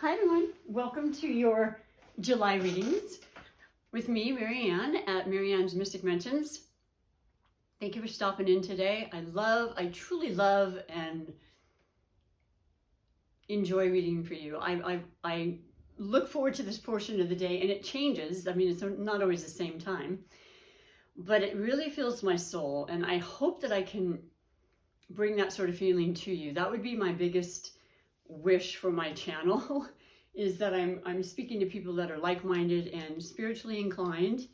Hi everyone, welcome to your July readings with me, Marianne, at Marianne's Mystic Mentions. Thank you for stopping in today. I truly love and enjoy reading for you. I look forward to this portion of the day, and it changes. I mean, it's not always the same time, but it really fills my soul, and I hope that I can bring that sort of feeling to you. That would be my biggest wish for my channel. Is that I'm speaking to people that are like-minded and spiritually inclined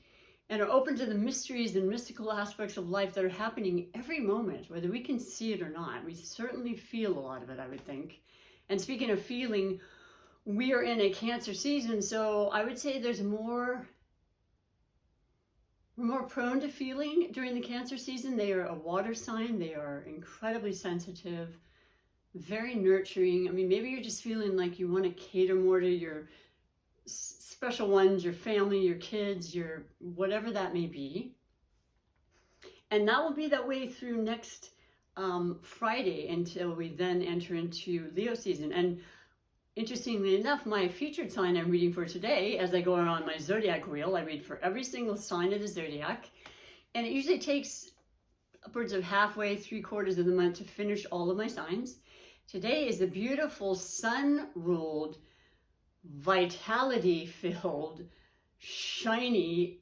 and are open to the mysteries and mystical aspects of life that are happening every moment, whether we can see it or not. We certainly feel a lot of it, I would think. And speaking of feeling, we are in a Cancer season, so I would say we're more prone to feeling during the Cancer season. They are a water sign. They are incredibly sensitive, very nurturing. I mean, maybe you're just feeling like you want to cater more to your special ones, your family, your kids, your whatever that may be. And that will be that way through next Friday until we then enter into Leo season. And interestingly enough, my featured sign I'm reading for today, as I go around my zodiac wheel, I read for every single sign of the zodiac. And it usually takes upwards of halfway, 3/4 of the month to finish all of my signs. Today is a beautiful sun-ruled, vitality-filled, shiny,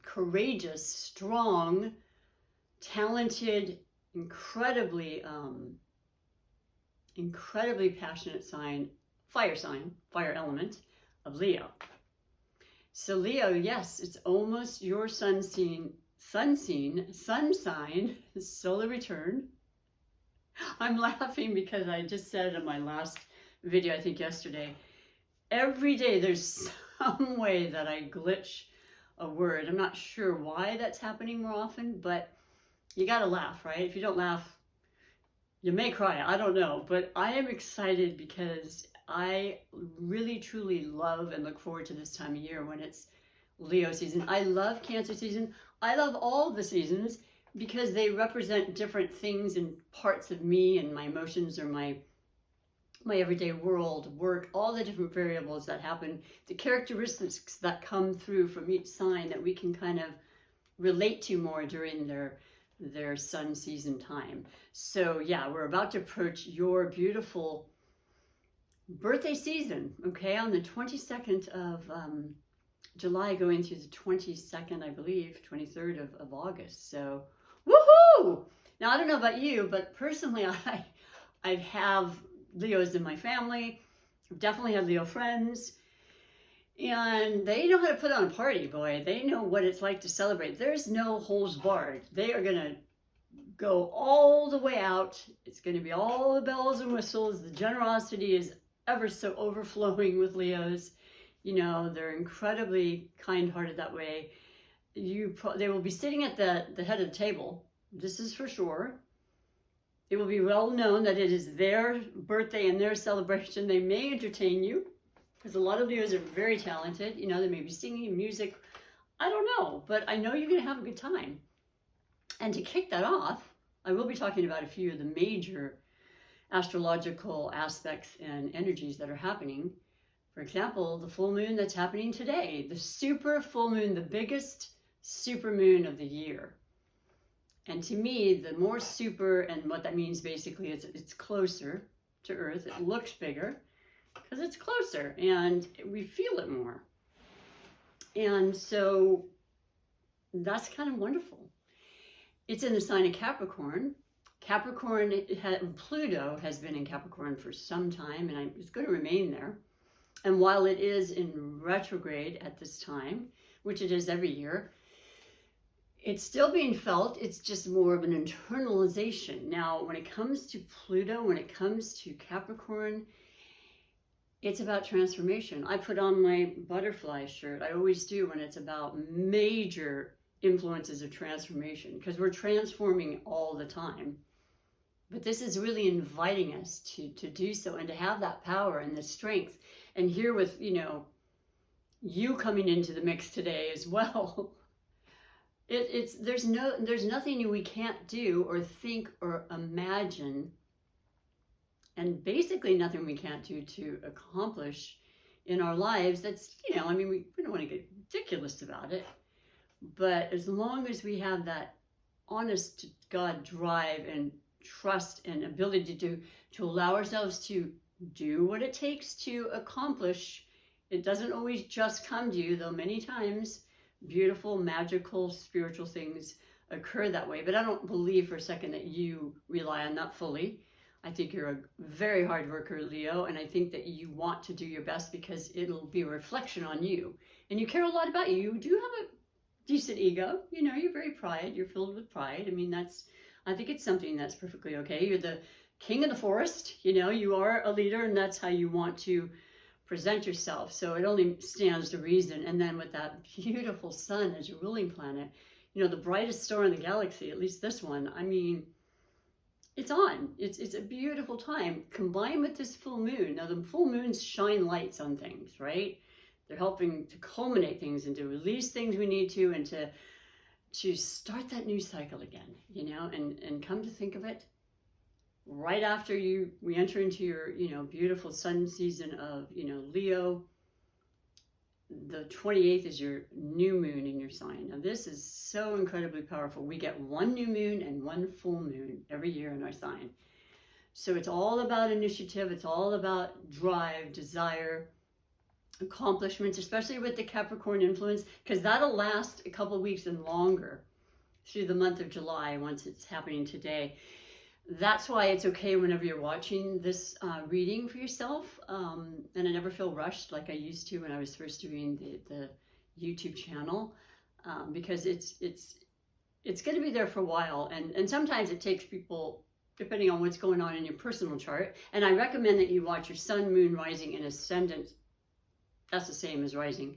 courageous, strong, talented, incredibly passionate fire element of Leo. So Leo, yes, it's almost your sun sign, solar return. I'm laughing because I just said in my last video, I think yesterday, every day there's some way that I glitch a word. I'm not sure why that's happening more often, but you gotta laugh, right? If you don't laugh, you may cry. I don't know, but I am excited because I really truly love and look forward to this time of year when it's Leo season. I love Cancer season. I love all the seasons because they represent different things and parts of me and my emotions or my everyday world, work, all the different variables that happen, the characteristics that come through from each sign that we can kind of relate to more during their sun season time. So yeah, we're about to approach your beautiful birthday season, okay, on the 22nd of July going through the 22nd, I believe, 23rd of August. So woohoo! Now, I don't know about you, but personally, I have Leos in my family. I've definitely had Leo friends. And they know how to put on a party, boy. They know what it's like to celebrate. There's no holds barred. They are going to go all the way out. It's going to be all the bells and whistles. The generosity is ever so overflowing with Leos. They're incredibly kind-hearted that way. They will be sitting at the head of the table. This is for sure. It will be well known that it is their birthday and their celebration. They may entertain you because a lot of Leos are very talented. They may be singing music. I don't know, but I know you're going to have a good time. And to kick that off, I will be talking about a few of the major astrological aspects and energies that are happening. For example, the full moon that's happening today, the super full moon, the biggest super moon of the year. And to me, the more super, and what that means basically is it's closer to Earth. It looks bigger because it's closer and we feel it more. And so that's kind of wonderful. It's in the sign of Capricorn. Pluto has been in Capricorn for some time, and it's going to remain there. And while it is in retrograde at this time, which it is every year, it's still being felt. It's just more of an internalization. Now, when it comes to Pluto, when it comes to Capricorn, it's about transformation. I put on my butterfly shirt. I always do when it's about major influences of transformation, because we're transforming all the time. But this is really inviting us to do so and to have that power and the strength. And here with, you coming into the mix today as well. There's nothing we can't do or think or imagine and basically nothing we can't do to accomplish in our lives. That's, I mean, we don't want to get ridiculous about it, but as long as we have that honest to God drive and trust and ability to allow ourselves to do what it takes to accomplish, it doesn't always just come to you, though many times beautiful, magical, spiritual things occur that way. But I don't believe for a second that you rely on that fully. I think you're a very hard worker, Leo, and I think that you want to do your best because it'll be a reflection on you. And you care a lot about you. You do have a decent ego. You're very you're filled with pride. I mean, I think it's something that's perfectly okay. You're the king of the forest. You are a leader, and that's how you want to present yourself. So it only stands to reason. And then with that beautiful sun as your ruling planet, the brightest star in the galaxy, at least this one, I mean, it's on. It's a beautiful time combined with this full moon. Now, the full moons shine lights on things, right? They're helping to culminate things and to release things we need to, and to start that new cycle again, and come to think of it, right after we enter into your, beautiful sun season of, Leo, the 28th is your new moon in your sign. Now, this is so incredibly powerful. We get one new moon and one full moon every year in our sign. So it's all about initiative. It's all about drive, desire, accomplishments, especially with the Capricorn influence, because that'll last a couple of weeks and longer through the month of July once it's happening today. That's why it's okay whenever you're watching this reading for yourself, and I never feel rushed like I used to when I was first doing the YouTube channel, because it's going to be there for a while, and sometimes it takes people, depending on what's going on in your personal chart. And I recommend that you watch your sun, moon, rising, and ascendant. That's the same as rising,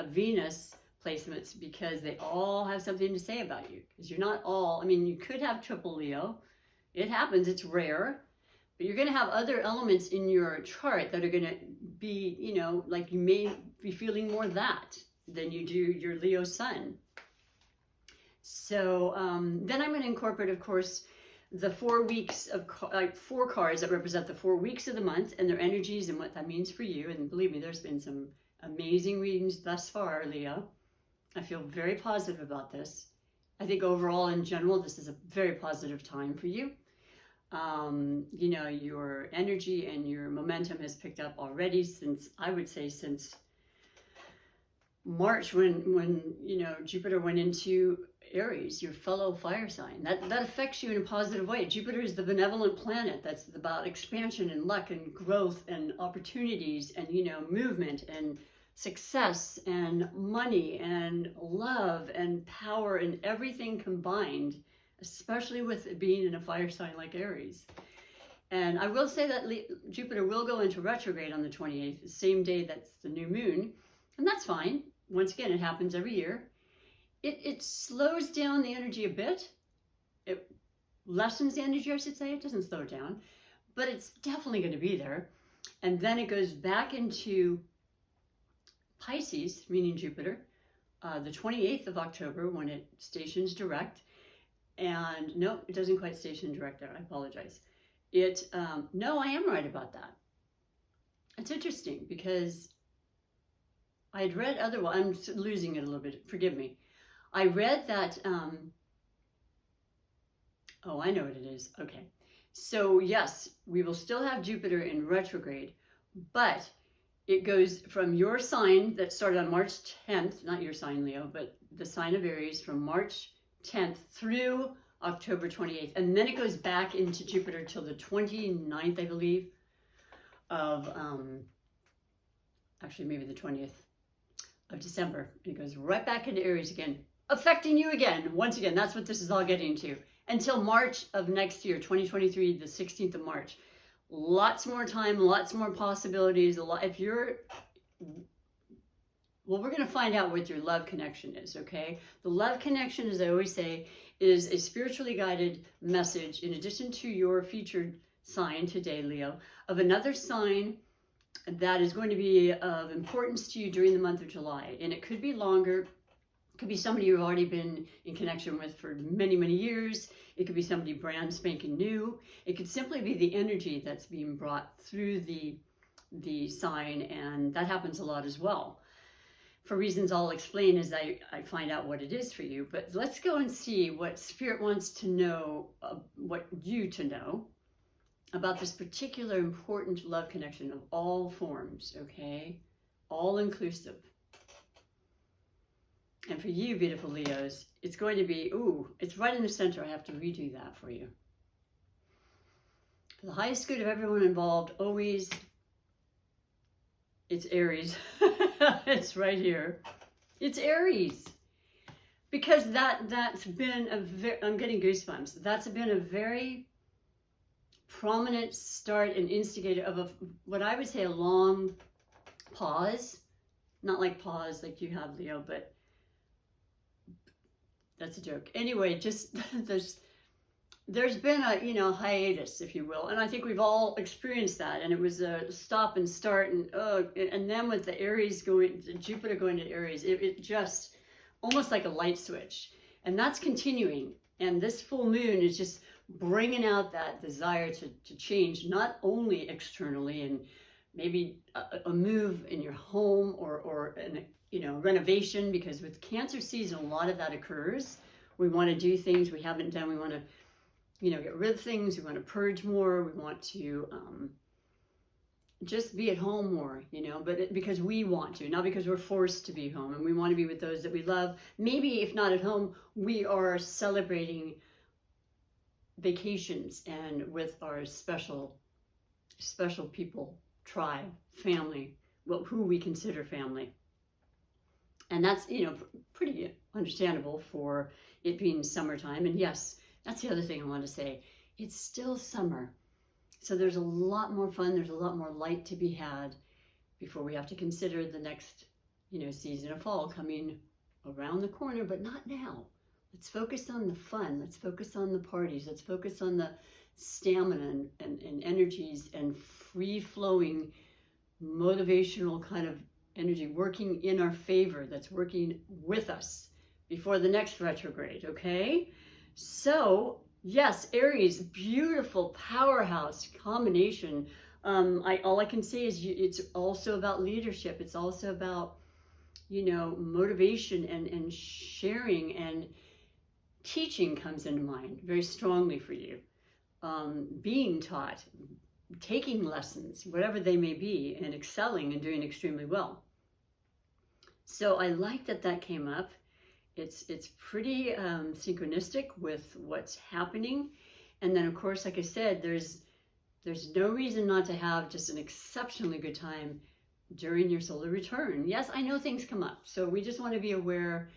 Venus placements, because they all have something to say about you. Because you're not all, I mean, you could have triple Leo. It happens, it's rare, but you're going to have other elements in your chart that are going to be, like you may be feeling more that than you do your Leo sun. So then I'm going to incorporate, of course, the 4 weeks of 4 cards that represent the 4 weeks of the month and their energies and what that means for you. And believe me, there's been some amazing readings thus far, Leo. I feel very positive about this. I think overall, in general, this is a very positive time for you. Your energy and your momentum has picked up already since, I would say, since March, when Jupiter went into Aries, your fellow fire sign. That affects you in a positive way. Jupiter is the benevolent planet that's about expansion and luck and growth and opportunities and, movement and success and money and love and power and everything combined, especially with it being in a fire sign like Aries. And I will say that Jupiter will go into retrograde on the 28th, the same day that's the new moon, and that's fine. Once again, it happens every year. It slows down the energy a bit. It lessens the energy, I should say. It doesn't slow it down, but it's definitely going to be there. And then it goes back into Pisces, meaning Jupiter, the 28th of October, when it stations direct. And no, it doesn't quite station direct there. I apologize. No, I am right about that. It's interesting because I had read otherwise. I'm losing it a little bit. Forgive me. I read that, oh, I know what it is. Okay. So yes, we will still have Jupiter in retrograde, but it goes from your sign that started on March 10th, not your sign, Leo, but the sign of Aries, from March 10th through October 28th. And then it goes back into Jupiter till the 29th, I believe, of, actually maybe the 20th of December. It goes right back into Aries again, affecting you again. Once again, that's what this is all getting to. Until March of next year, 2023, the 16th of March. Lots more time, lots more possibilities. If you're, well, we're going to find out what your love connection is, okay? The love connection, as I always say, is a spiritually guided message, in addition to your featured sign today, Leo, of another sign that is going to be of importance to you during the month of July. And it could be longer. It could be somebody you've already been in connection with for many, many years. It could be somebody brand spanking new. It could simply be the energy that's being brought through the sign, and that happens a lot as well. For reasons I'll explain as I find out what it is for you. But let's go and see what Spirit wants to know, what you to know about this particular important love connection of all forms, okay? All inclusive. And for you, beautiful Leos, it's going to be, ooh, it's right in the center. I have to redo that for you. For the highest good of everyone involved, always, it's Aries. It's right here. It's Aries. Because that's been I'm getting goosebumps. That's been a very prominent start and instigator of what I would say a long pause. Not like pause like you have, Leo, but that's a joke. Anyway, just there's been a hiatus, if you will, and I think we've all experienced that. And it was a stop and start, and then with the Aries Jupiter going to Aries, it just almost like a light switch, and that's continuing. And this full moon is just bringing out that desire to change, not only externally and maybe a move in your home or an renovation, because with Cancer season, a lot of that occurs. We want to do things we haven't done. We want to, get rid of things. We want to purge more. We want to just be at home more, but because we want to, not because we're forced to be home. And we want to be with those that we love. Maybe if not at home, we are celebrating vacations and with our special people, tribe, family, who we consider family. And that's, pretty understandable for it being summertime. And yes, that's the other thing I want to say. It's still summer. So there's a lot more fun. There's a lot more light to be had before we have to consider the next, season of fall coming around the corner, but not now. Let's focus on the fun. Let's focus on the parties. Let's focus on the stamina and energies and free-flowing, motivational kind of energy working in our favor, that's working with us before the next retrograde, okay? So, yes, Aries, beautiful powerhouse combination. All I can say is it's also about leadership. It's also about, motivation and sharing, and teaching comes into mind very strongly for you. Being taught, taking lessons, whatever they may be, and excelling and doing extremely well. So I like that came up. It's pretty synchronistic with what's happening. And then, of course, like I said, there's no reason not to have just an exceptionally good time during your solar return. Yes, I know things come up. So we just want to be aware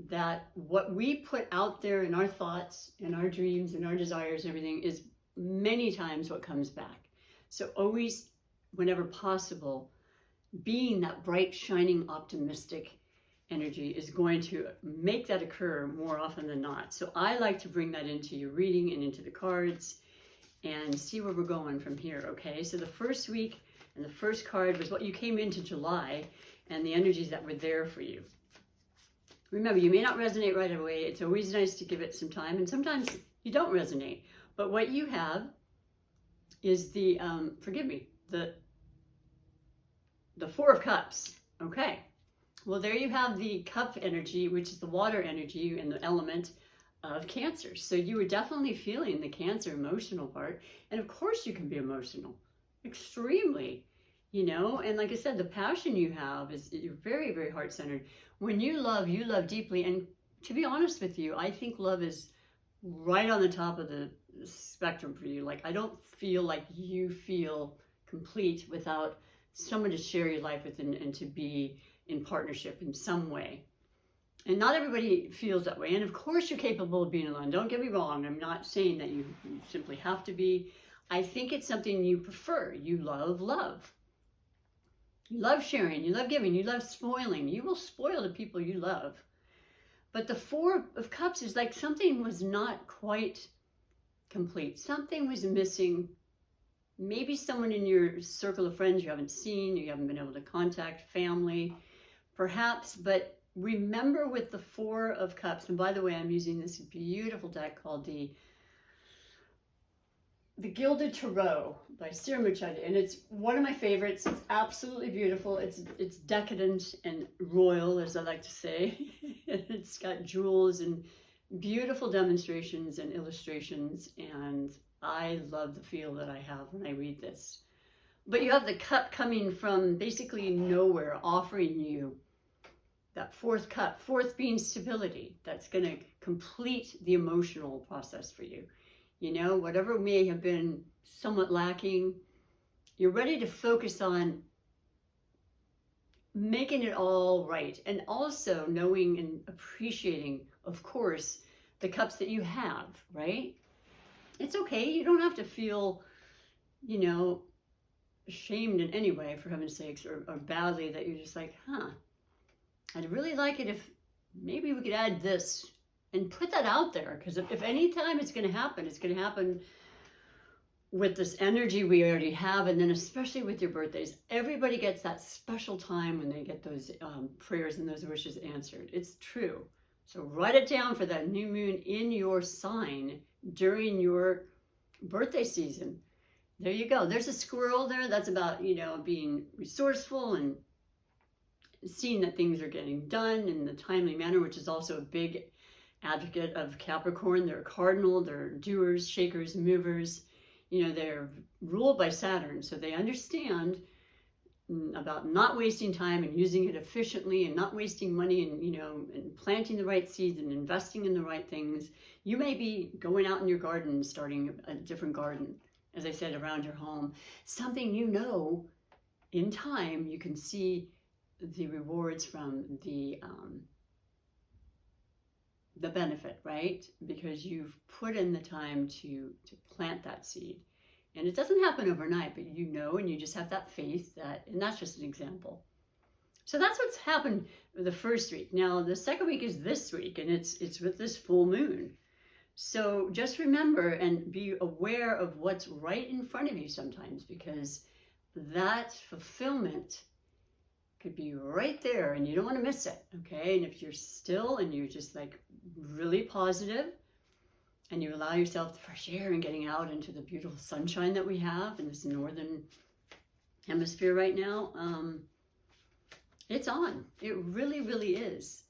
that what we put out there in our thoughts and our dreams and our desires and everything is many times what comes back. So always, whenever possible, being that bright, shining, optimistic energy is going to make that occur more often than not. So I like to bring that into your reading and into the cards and see where we're going from here, okay? So the first week and the first card was what you came into July and the energies that were there for you. Remember, you may not resonate right away. It's always nice to give it some time, and sometimes you don't resonate. But what you have is the, the Four of Cups. Okay. Well, there you have the cup energy, which is the water energy and the element of Cancer. So you were definitely feeling the Cancer emotional part. And of course you can be emotional, extremely, and like I said, the passion you have is you're very, very heart-centered. When you love deeply. And to be honest with you, I think love is right on the top of the spectrum for you. Like, I don't feel like you feel complete without someone to share your life with and to be in partnership in some way. And not everybody feels that way. And of course you're capable of being alone. Don't get me wrong. I'm not saying that you simply have to be. I think it's something you prefer. You love love. You love sharing. You love giving. You love spoiling. You will spoil the people you love. But the Four of Cups is like something was not quite complete. Something was missing. Maybe someone in your circle of friends you haven't seen, you haven't been able to contact, family, perhaps. But remember with the Four of Cups, and by the way, I'm using this beautiful deck called the The Gilded Tarot by Sarah Muchadi, and it's one of my favorites. It's absolutely beautiful. It's decadent and royal, as I like to say. It's got jewels and beautiful demonstrations and illustrations, and I love the feel that I have when I read this. But you have the cup coming from basically nowhere, offering you that fourth cup, fourth being stability. That's going to complete the emotional process for you. You know, whatever may have been somewhat lacking, you're ready to focus on making it all right. And also knowing and appreciating, of course, the cups that you have, right? It's okay. You don't have to feel, you know, ashamed in any way, for heaven's sakes, or badly, that you're just like, I'd really like it if maybe we could add this. And put that out there, because if any time it's going to happen with this energy we already have, and then especially with your birthdays. Everybody gets that special time when they get those prayers and those wishes answered. It's true. So write it down for that new moon in your sign during your birthday season. There you go. There's a squirrel there. That's about, you know, being resourceful and seeing that things are getting done in the timely manner, which is also a big advocate of Capricorn. They're cardinal, they're doers, shakers, movers. You know, they're ruled by Saturn, so they understand about not wasting time and using it efficiently and not wasting money, and, you know, and planting the right seeds and investing in the right things. You may be going out in your garden and starting a different garden, as I said, around your home. Something, you know, in time you can see the rewards from the benefit, right? Because you've put in the time to plant that seed. And it doesn't happen overnight, but you know, and you just have that faith that, and that's just an example. So that's what's happened the first week. Now, the second week is this week, and it's with this full moon. So just remember and be aware of what's right in front of you sometimes, because that fulfillment could be right there and you don't want to miss it, okay? And if you're still and you're just like really positive and you allow yourself the fresh air and getting out into the beautiful sunshine that we have in this northern hemisphere right now, it's on. It really, really is.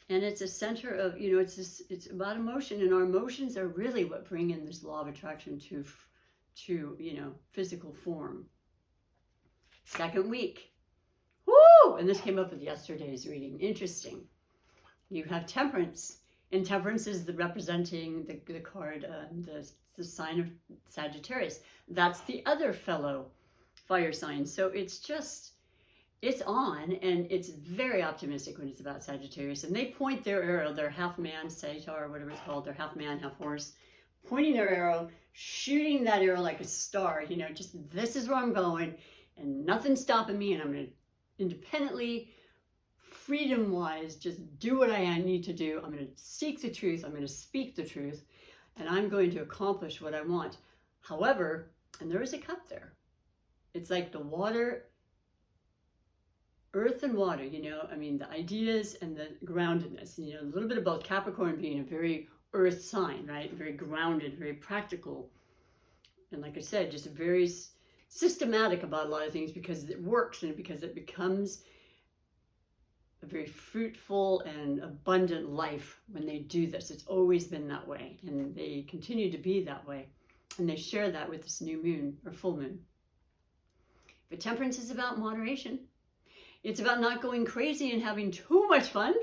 And it's a center of, you know, it's about emotion, and our emotions are really what bring in this law of attraction to you know, physical form. Second week. Woo! And this came up with yesterday's reading. Interesting. You have Temperance, and Temperance is representing the card, the sign of Sagittarius. That's the other fellow fire sign. So it's on, and it's very optimistic when it's about Sagittarius. And they point their arrow, their half man, Sagittarius, whatever it's called, their half man, half horse, pointing their arrow, shooting that arrow like a star, you know, just this is where I'm going, and nothing's stopping me, and I'm going to independently, freedom-wise, just do what I need to do. I'm going to seek the truth. I'm going to speak the truth, and I'm going to accomplish what I want. However, and there is a cup there. It's like the water, earth and water, you know, I mean, the ideas and the groundedness, you know, a little bit about Capricorn being a very earth sign, right? Very grounded, very practical. And like I said, just very systematic about a lot of things, because it works and because it becomes a very fruitful and abundant life when they do this. It's always been that way, and they continue to be that way, and they share that with this new moon or full moon. But Temperance is about moderation. It's about not going crazy and having too much fun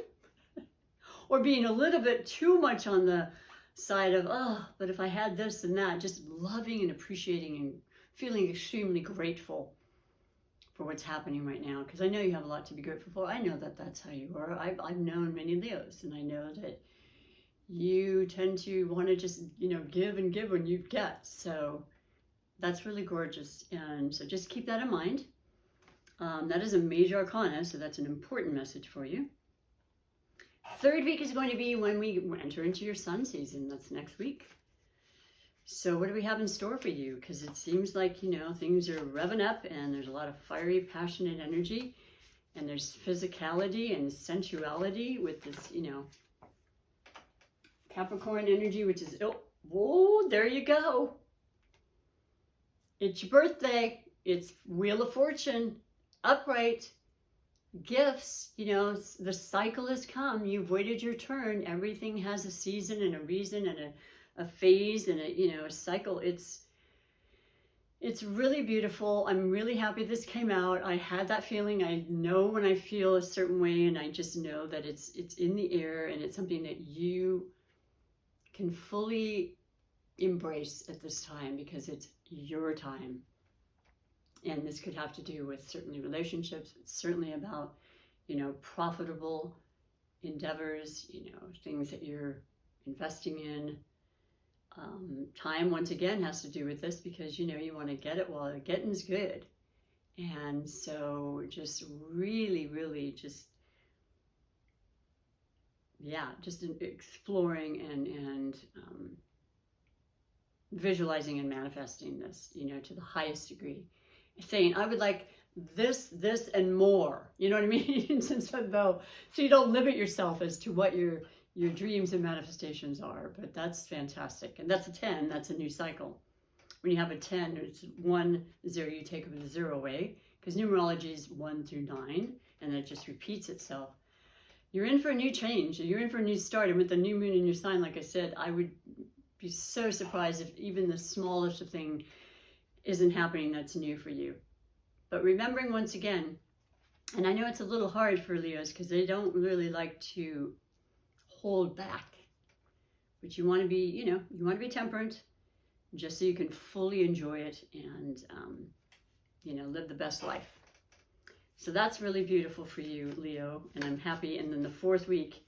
or being a little bit too much on the side of, oh, but if I had this and that, just loving and appreciating and feeling extremely grateful for what's happening right now. Because I know you have a lot to be grateful for. I know that that's how you are. I've known many Leos, and I know that you tend to want to just, you know, give and give when you get. So that's really gorgeous. And so just keep that in mind. That is a major arcana, so that's an important message for you. Third week is going to be when we enter into your sun season. That's next week. So what do we have in store for you? Because it seems like, you know, things are revving up, and there's a lot of fiery, passionate energy, and there's physicality and sensuality with this, you know, Capricorn energy, which is, oh, whoa, there you go. It's your birthday. It's Wheel of Fortune, upright, gifts. You know, the cycle has come. You've waited your turn. Everything has a season and a reason and a phase and a cycle. It's really beautiful. I'm really happy this came out. I had that feeling. I know when I feel a certain way, and I just know that it's in the air, and it's something that you can fully embrace at this time, because it's your time. And this could have to do with certainly relationships. It's certainly about, profitable endeavors, things that you're investing in. Time, once again, has to do with this, because, you want to get it while getting's good. And so just really, really just exploring and visualizing and manifesting this, to the highest degree. Saying, I would like this, and more. You know what I mean? So you don't limit yourself as to what your dreams and manifestations are. But that's fantastic. And that's a 10. That's a new cycle. When you have a 10, it's 1, 0, you take the 0 away, because numerology is 1 through 9, and it just repeats itself. You're in for a new change. You're in for a new start. And with the new moon in your sign, like I said, I would be so surprised if even the smallest of thing isn't happening that's new for you. But remembering, once again, and I know it's a little hard for Leos because they don't really like to hold back, but you want to be, you want to be temperate, just so you can fully enjoy it and, live the best life. So that's really beautiful for you, Leo, and I'm happy. And then the 4th week,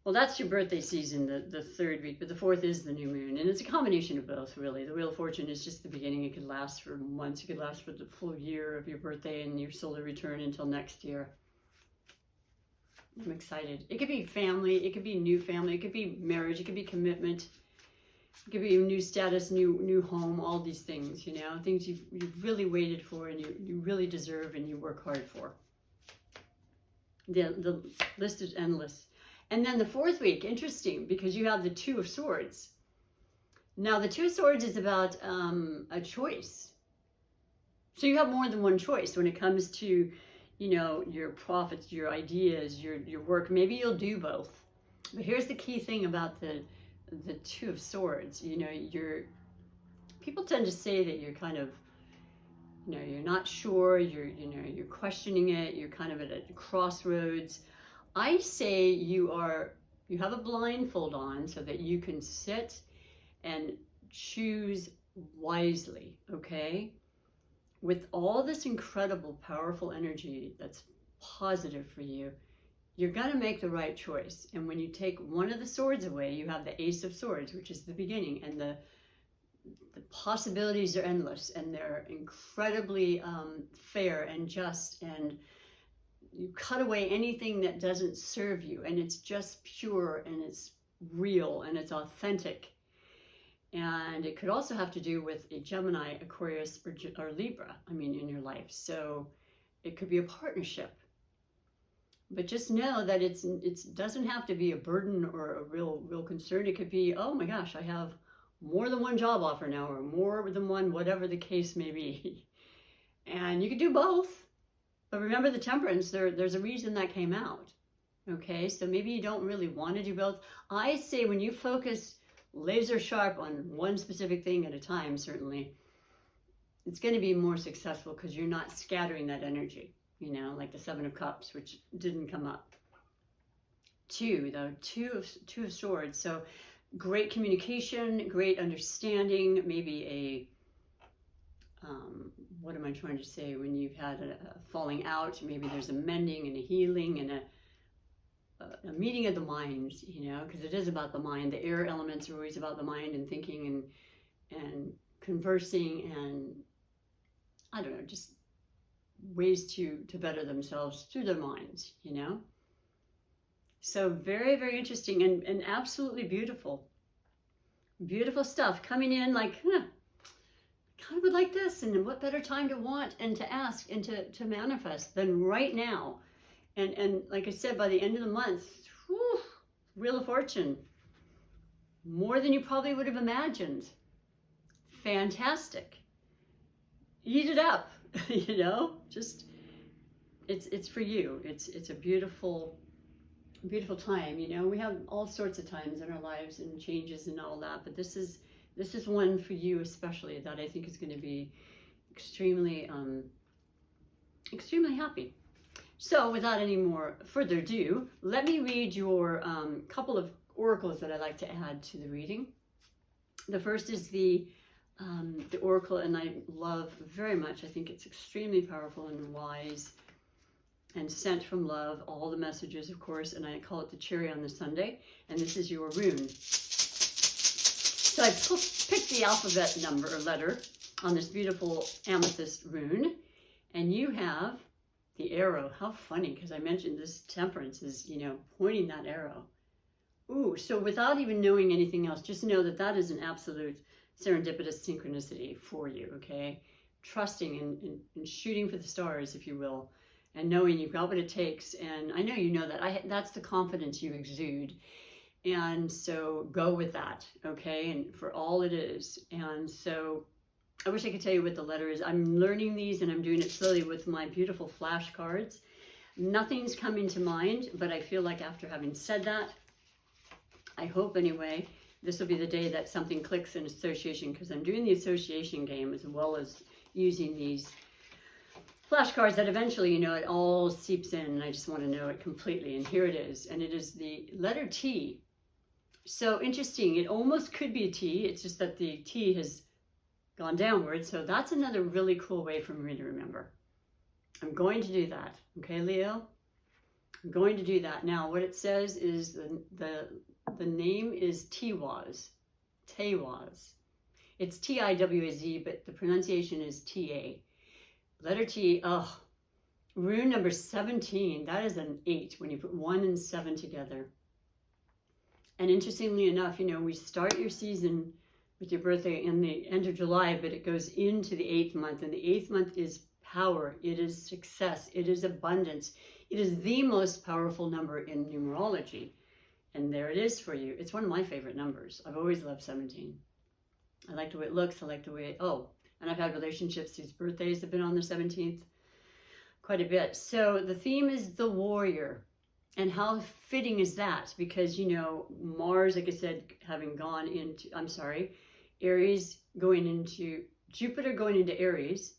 well, that's your birthday season, the 3rd week, but the 4th is the new moon. And it's a combination of both, really. The Wheel of Fortune is just the beginning. It could last for months. It could last for the full year of your birthday and your solar return until next year. I'm excited. It could be family. It could be new family. It could be marriage. It could be commitment. It could be a new status, new home, all these things, things you've really waited for and you really deserve and you work hard for. The list is endless. And then the 4th week, interesting, because you have the 2 of Swords. Now, the 2 of Swords is about a choice. So you have more than one choice when it comes to, your profits, your ideas, your work. Maybe you'll do both. But here's the key thing about the 2 of Swords. People tend to say that you're kind of, you're not sure, you're questioning it, you're kind of at a crossroads. I say you have a blindfold on so that you can sit and choose wisely, okay? With all this incredible, powerful energy that's positive for you, you're going to make the right choice. And when you take one of the swords away, you have the Ace of Swords, which is the beginning, and the possibilities are endless, and they're incredibly fair and just, and you cut away anything that doesn't serve you, and it's just pure, and it's real, and it's authentic. And it could also have to do with a Gemini, Aquarius, or Libra, in your life. So it could be a partnership. But just know that it doesn't have to be a burden or a real concern. It could be, oh my gosh, I have more than one job offer now, or more than one, whatever the case may be. And you could do both. But remember the Temperance, there's a reason that came out. Okay, so maybe you don't really want to do both. I say when you focus laser sharp on one specific thing at a time, certainly, it's going to be more successful because you're not scattering that energy, like the 7 of Cups, which didn't come up. 2 of Swords. So great communication, great understanding, maybe what am I trying to say? When you've had a falling out, maybe there's a mending and a healing and a meeting of the minds, because it is about the mind. The air elements are always about the mind and thinking and conversing and, I don't know, just ways to better themselves through their minds, So very, very interesting and absolutely beautiful. Beautiful stuff coming in like, kind of would like this, and what better time to want and to ask and to manifest than right now. And like I said, by the end of the month, whew, Wheel of Fortune, more than you probably would have imagined. Fantastic. eat it up, you know, just, it's for you. It's a beautiful time. You know, we have all sorts of times in our lives and changes and all that, but this is one for you especially that I think is going to be extremely extremely happy. So without any more further ado, let me read your couple of oracles that I like to add to the reading. The first is the oracle, and I love very much. I think it's extremely powerful and wise and sent from love, all the messages, of course, and I call it the cherry on the sundae, and this is your rune. So I picked the alphabet number or letter on this beautiful amethyst rune, and you have the arrow. How funny, because I mentioned this temperance is, you know, pointing that arrow. Ooh, so without even knowing anything else, just know that that is an absolute serendipitous synchronicity for you, okay? Trusting and shooting for the stars, if you will, and knowing you've got what it takes. And I know you know that. That's the confidence you exude. And so go with that, okay? And for all it is. And so I wish I could tell you what the letter is. I'm learning these and I'm doing it slowly with my beautiful flashcards. Nothing's coming to mind, but I feel like after having said that, I hope anyway, this will be the day that something clicks in association, because I'm doing the association game as well as using these flashcards that eventually, you know, it all seeps in and I just want to know it completely. And here it is. And it is the letter T. So interesting. It almost could be a T. It's just that the T has gone downward. So that's another really cool way for me to remember. I'm going to do that. Okay, Leo? I'm going to do that. Now, what it says is the name is Tiwaz. Tiwaz. It's T-I-W-A-Z, but the pronunciation is T-A. Letter T, oh, rune number 17, that is an 8 when you put 1 and 7 together. And interestingly enough, you know, we start your season with your birthday in the end of July, but it goes into the 8th month, and the 8th month is power, it is success, it is abundance. It is the most powerful number in numerology. And there it is for you. It's one of my favorite numbers. I've always loved 17. I like the way it looks, I like the way and I've had relationships whose birthdays have been on the 17th quite a bit. So the theme is the warrior. And how fitting is that? Because, you know, Mars, like I said, having gone into, Aries going into, Jupiter going into Aries.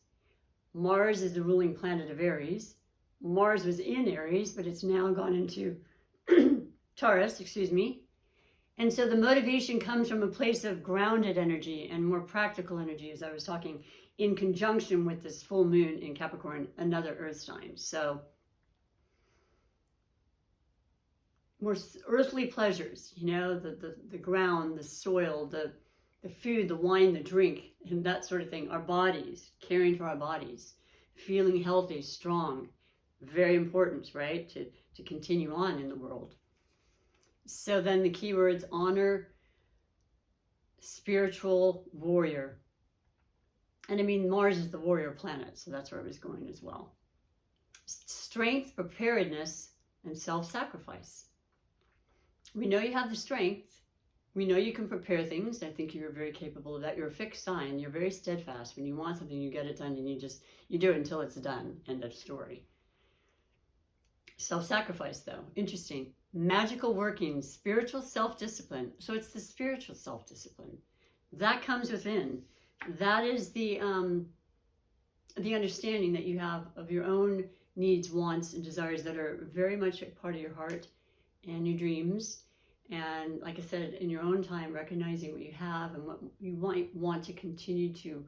Mars is the ruling planet of Aries. Mars was in Aries, but it's now gone into Taurus, And so the motivation comes from a place of grounded energy and more practical energy, as I was talking, in conjunction with this full moon in Capricorn, another earth sign. So more earthly pleasures, you know, the ground, the soil, the food, the wine, the drink, and that sort of thing. Our bodies, caring for our bodies, feeling healthy, strong, very important, right, to continue on in the world. So then the keywords: honor, spiritual, warrior. And I mean, Mars is the warrior planet, so that's where I was going as well. Strength, preparedness, and self-sacrifice. We know you have the strength. We know you can prepare things. I think you're very capable of that. You're a fixed sign. You're very steadfast. When you want something, you get it done, and you do it until it's done. End of story. Self-sacrifice, though, interesting. Magical workings, spiritual self-discipline. So it's the spiritual self-discipline that comes within. That is the understanding that you have of your own needs, wants, and desires that are very much a part of your heart and your dreams. And like I said, in your own time, recognizing what you have and what you might want to continue to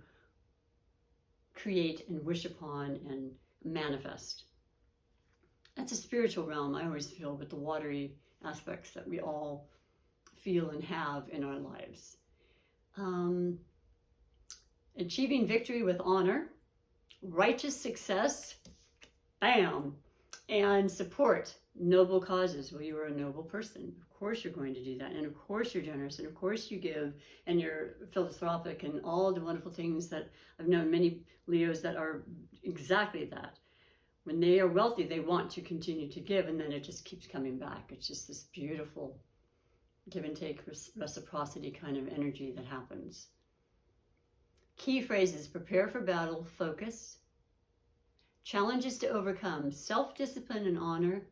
create and wish upon and manifest. That's a spiritual realm, I always feel, with the watery aspects that we all feel and have in our lives. Achieving victory with honor, righteous success, bam, and support noble causes. Well, you are a noble person. Of course you're going to do that. And of course you're generous. And of course you give. And you're philanthropic and all the wonderful things that I've known many Leos that are exactly that. When they are wealthy, they want to continue to give, and then it just keeps coming back. It's just this beautiful give and take, reciprocity kind of energy that happens. Key phrases: prepare for battle, focus. Challenges to overcome: self-discipline and honor.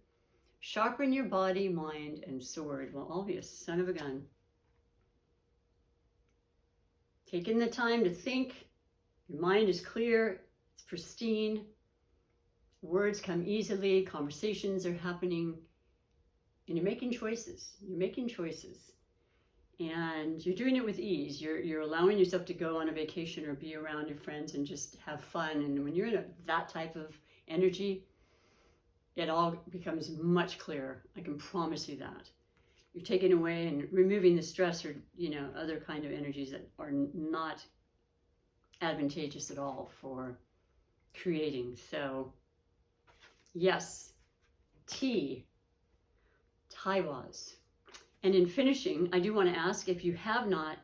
Sharpen your body, mind, and sword. Well, I'll be a son of a gun. Taking the time to think. Your mind is clear, it's pristine. Words come easily, conversations are happening, and you're making choices. You're making choices. And you're doing it with ease. You're allowing yourself to go on a vacation or be around your friends and just have fun. And when you're in that type of energy, it all becomes much clearer. I can promise you that. You're taking away and removing the stress or, other kind of energies that are not advantageous at all for creating. So, yes, Taiwas. And in finishing, I do want to ask, if you have not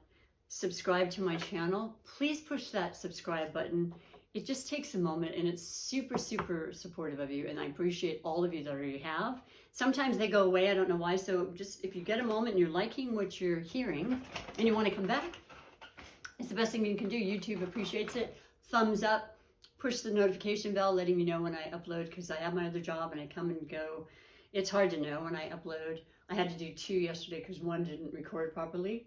subscribed to my channel, please push that subscribe button. It just takes a moment, and it's super, super supportive of you, and I appreciate all of you that already have. Sometimes they go away, I don't know why, so just if you get a moment and you're liking what you're hearing and you want to come back, it's the best thing you can do. YouTube appreciates it. Thumbs up, push the notification bell letting me know when I upload, because I have my other job and I come and go. It's hard to know when I upload. I had to do 2 yesterday because 1 didn't record properly.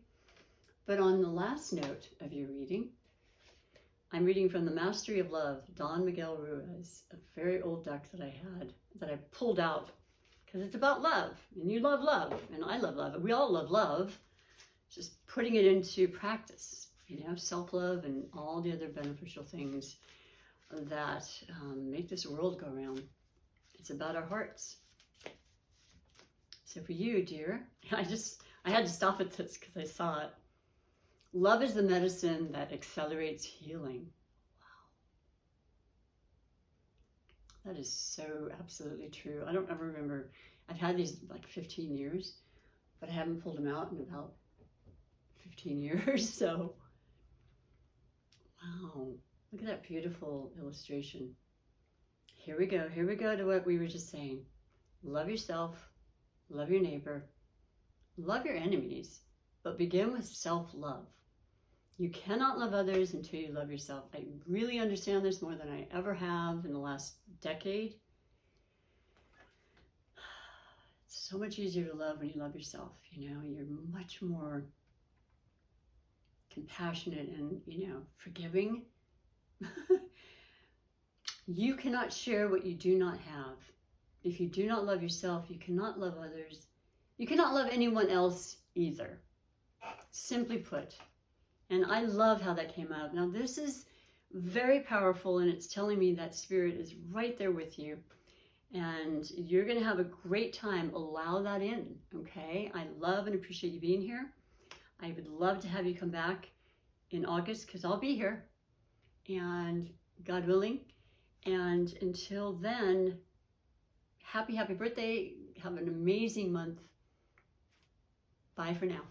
But on the last note of your reading, I'm reading from The Mastery of Love, Don Miguel Ruiz, a very old deck that I had, that I pulled out because it's about love, and you love love, and I love love. We all love love, just putting it into practice, self-love and all the other beneficial things that make this world go round. It's about our hearts. So for you, dear, I had to stop at this because I saw it. Love is the medicine that accelerates healing. Wow. That is so absolutely true. I don't ever remember. I've had these like 15 years, but I haven't pulled them out in about 15 years. So, wow. Look at that beautiful illustration. Here we go. Here we go to what we were just saying. Love yourself. Love your neighbor. Love your enemies. But begin with self-love. You cannot love others until you love yourself. I really understand this more than I ever have in the last decade. It's so much easier to love when you love yourself. You're much more compassionate and, forgiving. You cannot share what you do not have. If you do not love yourself, you cannot love others. You cannot love anyone else either. Simply put. And I love how that came out. Now, this is very powerful, and it's telling me that spirit is right there with you. And you're going to have a great time. Allow that in, okay? I love and appreciate you being here. I would love to have you come back in August, because I'll be here. And God willing. And until then, happy birthday. Have an amazing month. Bye for now.